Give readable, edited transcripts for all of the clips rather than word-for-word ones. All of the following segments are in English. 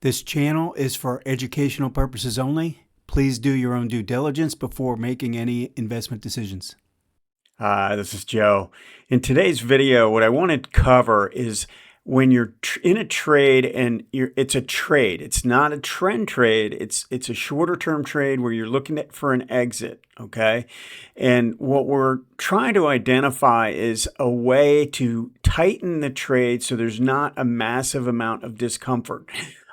This channel is for educational purposes only. Please do your own due diligence before making any investment decisions. This is Joe. In today's video, what I want to cover is when you're in a trade and it's a trade. It's not a trend trade. It's a shorter term trade where you're looking for an exit, okay? And what we're trying to identify is a way to tighten the trade so there's not a massive amount of discomfort.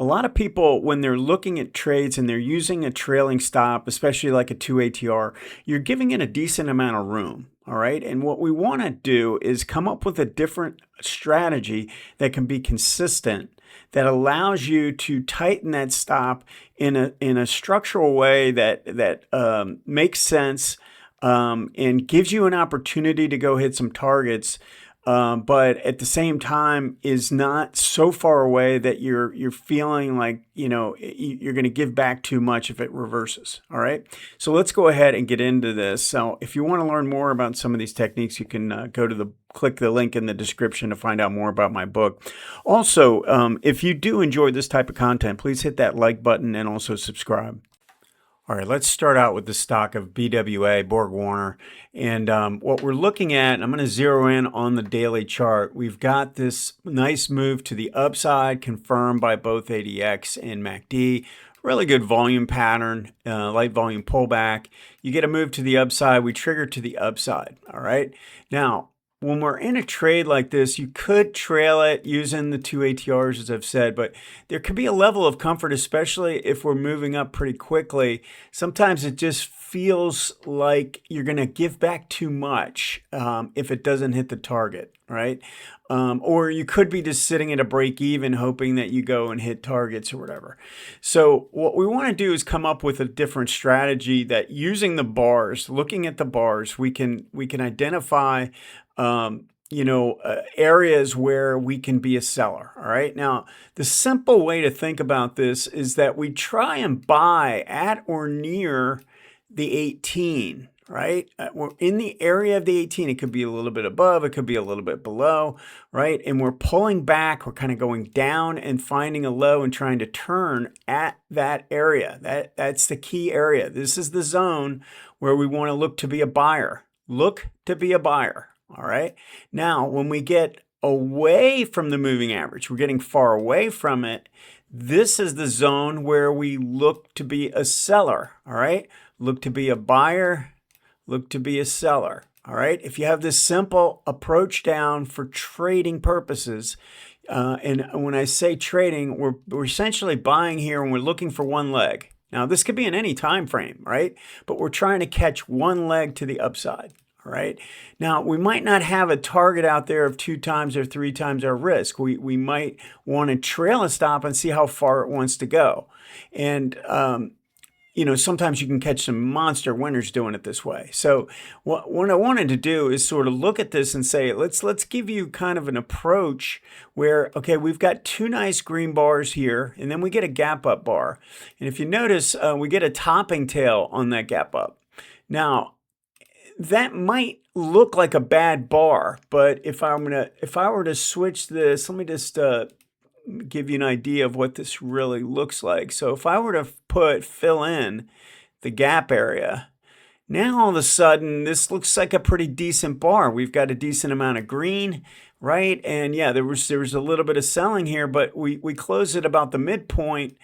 A lot of people, when they're looking at trades and they're using a trailing stop, especially like a 2 ATR, you're giving it a decent amount of room, all right? And what we want to do is come up with a different strategy that can be consistent, that allows you to tighten that stop in a structural way that makes sense and gives you an opportunity to go hit some targets. But at the same time is not so far away that you're feeling like, you know, you're going to give back too much if it reverses. All right. So let's go ahead and get into this. So if you want to learn more about some of these techniques, you can click the link in the description to find out more about my book. Also, if you do enjoy this type of content, please hit that like button and also subscribe. All right, let's start out with the stock of BWA, Borg Warner. And what we're looking at, I'm going to zero in on the daily chart. We've got this nice move to the upside confirmed by both ADX and MACD. Really good volume pattern, light volume pullback. You get a move to the upside, we trigger to the upside, all right? Now, when we're in a trade like this, you could trail it using the 2 ATRs, as I've said, but there could be a level of comfort, especially if we're moving up pretty quickly. Sometimes it just feels like you're going to give back too much if it doesn't hit the target, right? Or you could be just sitting at a break even, hoping that you go and hit targets or whatever. So what we want to do is come up with a different strategy that, using the bars, looking at the bars, we can identify areas where we can be a seller. All right. Now, the simple way to think about this is that we try and buy at or near the 18, right? We're in the area of the 18. It could be a little bit above, it could be a little bit below, right? And we're pulling back, we're kind of going down and finding a low and trying to turn at that area. That's the key area. This is the zone where we want to look to be a buyer. Look to be a buyer. All right. Now, when we get away from the moving average, we're getting far away from it. This is the zone where we look to be a seller. All right. Look to be a buyer. Look to be a seller. All right. If you have this simple approach down for trading purposes, and when I say trading, we're essentially buying here and we're looking for one leg. Now, this could be in any time frame, right? But we're trying to catch one leg to the upside. All right. Now, we might not have a target out there of 2 times or 3 times our risk. We might want to trail a stop and see how far it wants to go. And, sometimes you can catch some monster winners doing it this way. So what I wanted to do is sort of look at this and say, let's give you kind of an approach where, okay, we've got 2 nice green bars here, and then we get a gap up bar. And if you notice, we get a topping tail on that gap up. Now, that might look like a bad bar, but if I were to switch this, let me just give you an idea of what this really looks like. So if I were to fill in the gap area, now all of a sudden this looks like a pretty decent bar. We've got a decent amount of green, right? And yeah, there was a little bit of selling here, but we closed at about the midpoint,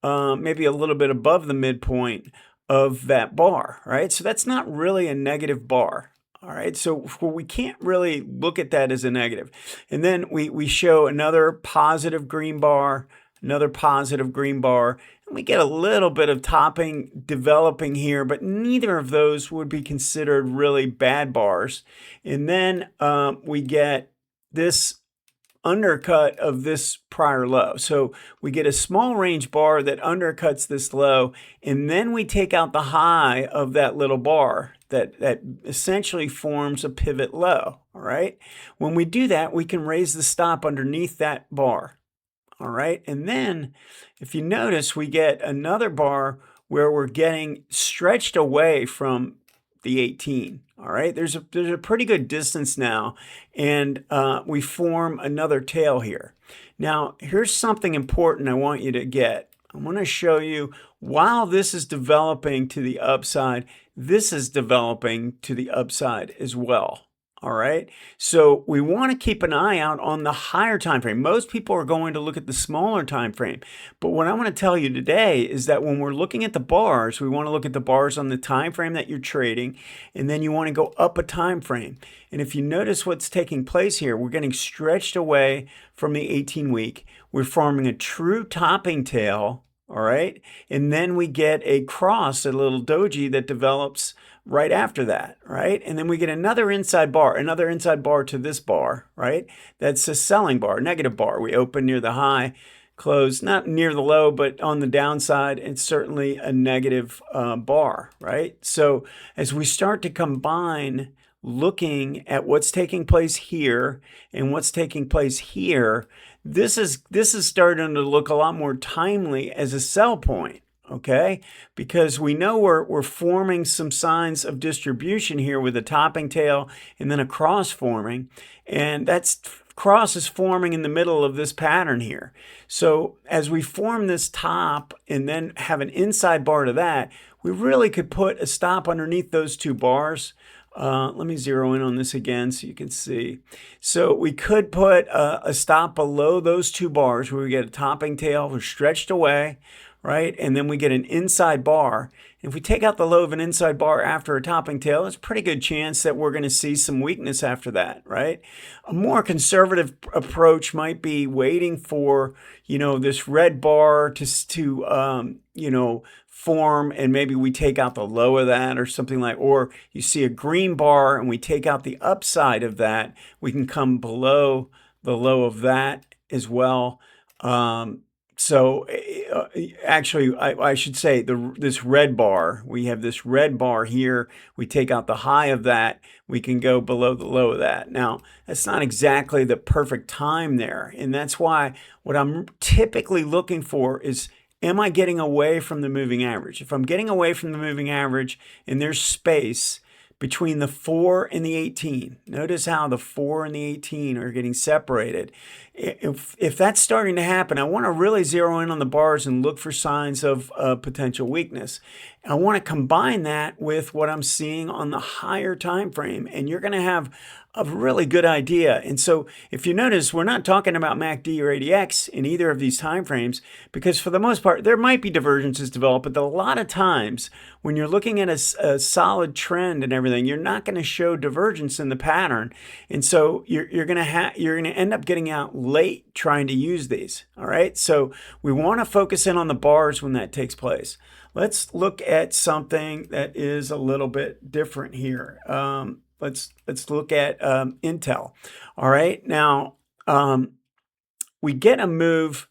maybe a little bit above the midpoint of that bar, right? So that's not really a negative bar. All right, so we can't really look at that as a negative. And then we show another positive green bar, another positive green bar, and we get a little bit of topping developing here, but neither of those would be considered really bad bars. And then we get this undercut of this prior low. So we get a small range bar that undercuts this low, and then we take out the high of that little bar that essentially forms a pivot low. All right. When we do that, we can raise the stop underneath that bar. All right. And then if you notice, we get another bar where we're getting stretched away from the 18. All right, there's a pretty good distance now, and we form another tail here. Now, here's something important I want you to get. I'm going to show you while this is developing to the upside, this is developing to the upside as well. All right, so we want to keep an eye out on the higher time frame. Most people are going to look at the smaller time frame, but what I want to tell you today is that when we're looking at the bars, we want to look at the bars on the time frame that you're trading, and then you want to go up a time frame. And if you notice what's taking place here, we're getting stretched away from the 18-week. We're forming a true topping tail, all right, and then we get a cross, a little doji that develops right after that, right? And then we get another inside bar to this bar, right? That's a selling bar, negative bar. We open near the high, close not near the low, but on the downside, it's certainly a negative bar, right? So as we start to combine looking at what's taking place here and what's taking place here, this is starting to look a lot more timely as a sell point. Okay, because we know we're forming some signs of distribution here with a topping tail and then a cross forming, and that's cross is forming in the middle of this pattern here. So as we form this top and then have an inside bar to that, we really could put a stop underneath those two bars. Let me zero in on this again so you can see. So we could put a stop below those two bars where we get a topping tail, we're stretched away, right? And then we get an inside bar. If we take out the low of an inside bar after a topping tail, it's a pretty good chance that we're going to see some weakness after that, right? A more conservative approach might be waiting for, this red bar to form, and maybe we take out the low of that or something like, or you see a green bar and we take out the upside of that, we can come below the low of that as well. So actually, I should say this red bar, we have this red bar here. We take out the high of that. We can go below the low of that. Now, that's not exactly the perfect time there. And that's why what I'm typically looking for is, am I getting away from the moving average? If I'm getting away from the moving average and there's space between the 4 and the 18, notice how the 4 and the 18 are getting separated. If that's starting to happen, I want to really zero in on the bars and look for signs of potential weakness. I want to combine that with what I'm seeing on the higher time frame, and you're going to have a really good idea. And so if you notice, we're not talking about MACD or ADX in either of these time frames, because for the most part, there might be divergences developed, but a lot of times when you're looking at a solid trend and everything, you're not going to show divergence in the pattern. And so you're going to end up getting out late trying to use these. All right. So we want to focus in on the bars when that takes place. Let's look at something that is a little bit different here. Let's look at Intel. All right, now we get a move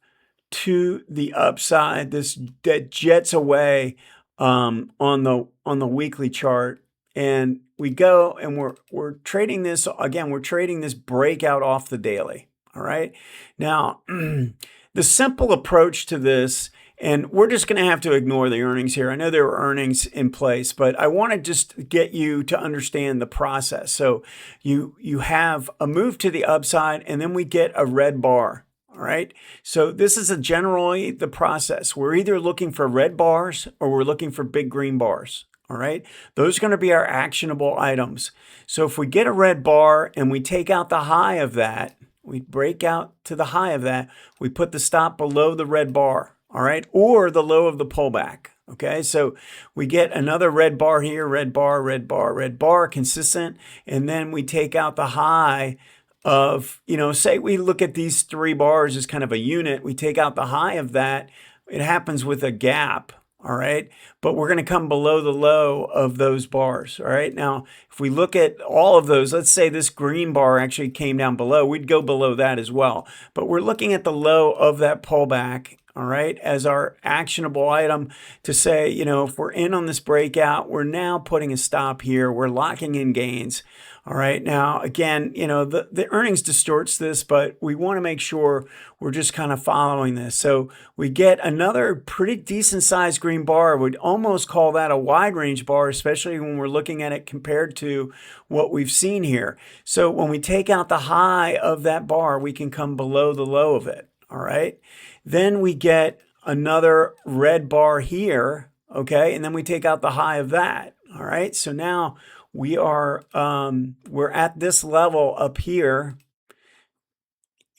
to the upside. That jets away on the weekly chart, and we go and we're trading this again. We're trading this breakout off the daily. All right, now the simple approach to this. And we're just going to have to ignore the earnings here. I know there were earnings in place, but I want to just get you to understand the process. So you have a move to the upside, and then we get a red bar. All right. So this is generally the process. We're either looking for red bars or we're looking for big green bars. All right. Those are going to be our actionable items. So if we get a red bar and we take out the high of that, we break out to the high of that, we put the stop below the red bar. All right, or the low of the pullback. Okay, so we get another red bar here, red bar, red bar, red bar, consistent. And then we take out the high of, say we look at these three bars as kind of a unit. We take out the high of that. It happens with a gap. All right, but we're going to come below the low of those bars. All right, now if we look at all of those, let's say this green bar actually came down below, we'd go below that as well. But we're looking at the low of that pullback, all right, as our actionable item to say, if we're in on this breakout, we're now putting a stop here. We're locking in gains. All right. Now, again, the earnings distorts this, but we want to make sure we're just kind of following this. So we get another pretty decent sized green bar. We'd almost call that a wide range bar, especially when we're looking at it compared to what we've seen here. So when we take out the high of that bar, we can come below the low of it. All right. Then we get another red bar here. Okay. And then we take out the high of that. All right. So now we are, we're at this level up here.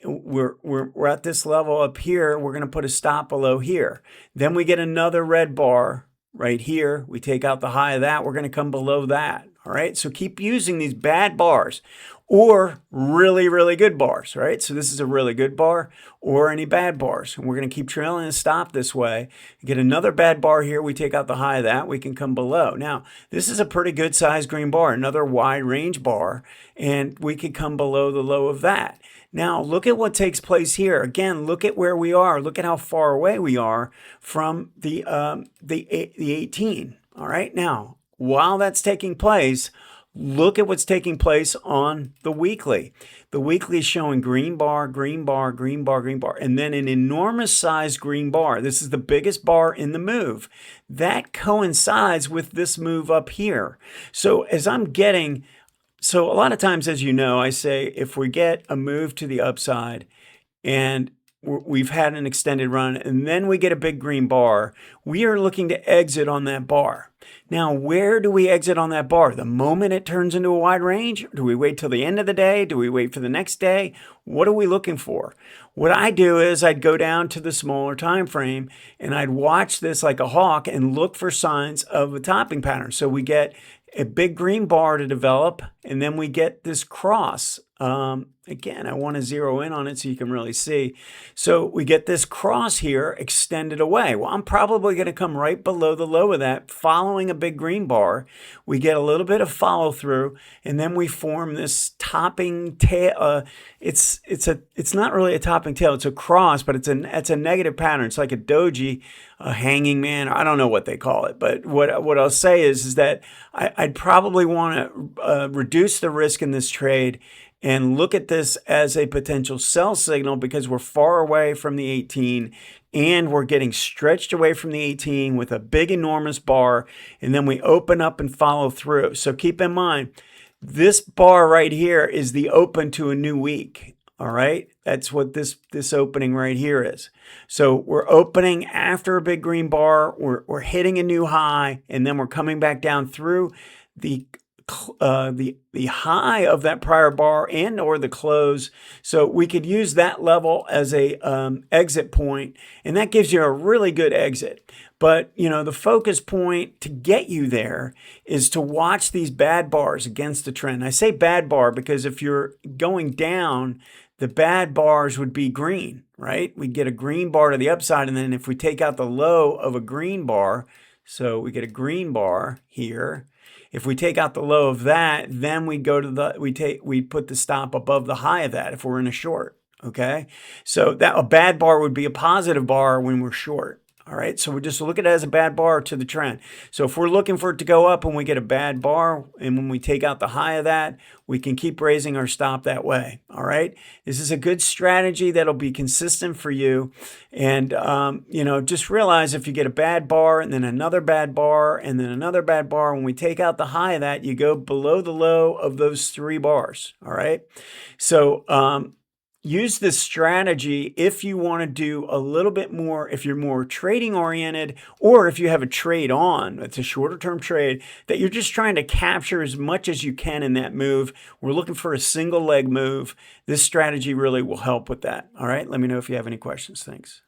We're at this level up here. We're going to put a stop below here. Then we get another red bar right here. We take out the high of that. We're going to come below that. All right. So keep using these bad bars or really, really good bars, right? So this is a really good bar or any bad bars. And we're going to keep trailing and stop this way. Get another bad bar here. We take out the high of that. We can come below. Now, this is a pretty good sized green bar, another wide range bar, and we could come below the low of that. Now, look at what takes place here. Again, look at where we are. Look at how far away we are from the 18. All right. Now, while that's taking place, look at what's taking place on the weekly. The weekly is showing green bar, green bar, green bar, green bar, and then an enormous sized green bar. This is the biggest bar in the move. That coincides with this move up here. So so a lot of times, as you know, I say if we get a move to the upside and we've had an extended run and then we get a big green bar, we are looking to exit on that bar. Now, where do we exit on that bar? The moment it turns into a wide range? Do we wait till the end of the day? Do we wait for the next day? What are we looking for? What I do is I'd go down to the smaller time frame and I'd watch this like a hawk and look for signs of a topping pattern. So we get a big green bar to develop, and then we get this cross. Again, I want to zero in on it so you can really see. So we get this cross here extended away. Well, I'm probably going to come right below the low of that, following a big green bar. We get a little bit of follow through, and then we form this topping tail. It's not really a topping tail. It's a cross, but it's a negative pattern. It's like a doji, a hanging man. I don't know what they call it, but what I'll say is that I'd probably want to reduce the risk in this trade and look at this as a potential sell signal because we're far away from the 18 and we're getting stretched away from the 18 with a big, enormous bar. And then we open up and follow through. So keep in mind, this bar right here is the open to a new week. All right. That's what this opening right here is. So we're opening after a big green bar. We're hitting a new high, and then we're coming back down through the high of that prior bar and or the close. So we could use that level as a exit point, and that gives you a really good exit. But the focus point to get you there is to watch these bad bars against the trend. I say bad bar because if you're going down, the bad bars would be green, right? We get a green bar to the upside, and then if we take out the low of a green bar, so we get a green bar here. If we take out the low of that, then we go to we put the stop above the high of that if we're in a short, okay? So that a bad bar would be a positive bar when we're short. All right, so we just look at it as a bad bar to the trend. So if we're looking for it to go up and we get a bad bar, and when we take out the high of that, we can keep raising our stop that way. All right, this is a good strategy that'll be consistent for you. And, just realize if you get a bad bar and then another bad bar and then another bad bar, when we take out the high of that, you go below the low of those 3 bars. All right, so, use this strategy if you want to do a little bit more, if you're more trading oriented, or if you have a trade on, it's a shorter term trade that you're just trying to capture as much as you can in that move. We're looking for a single leg move. This strategy really will help with that. All right. Let me know if you have any questions. Thanks.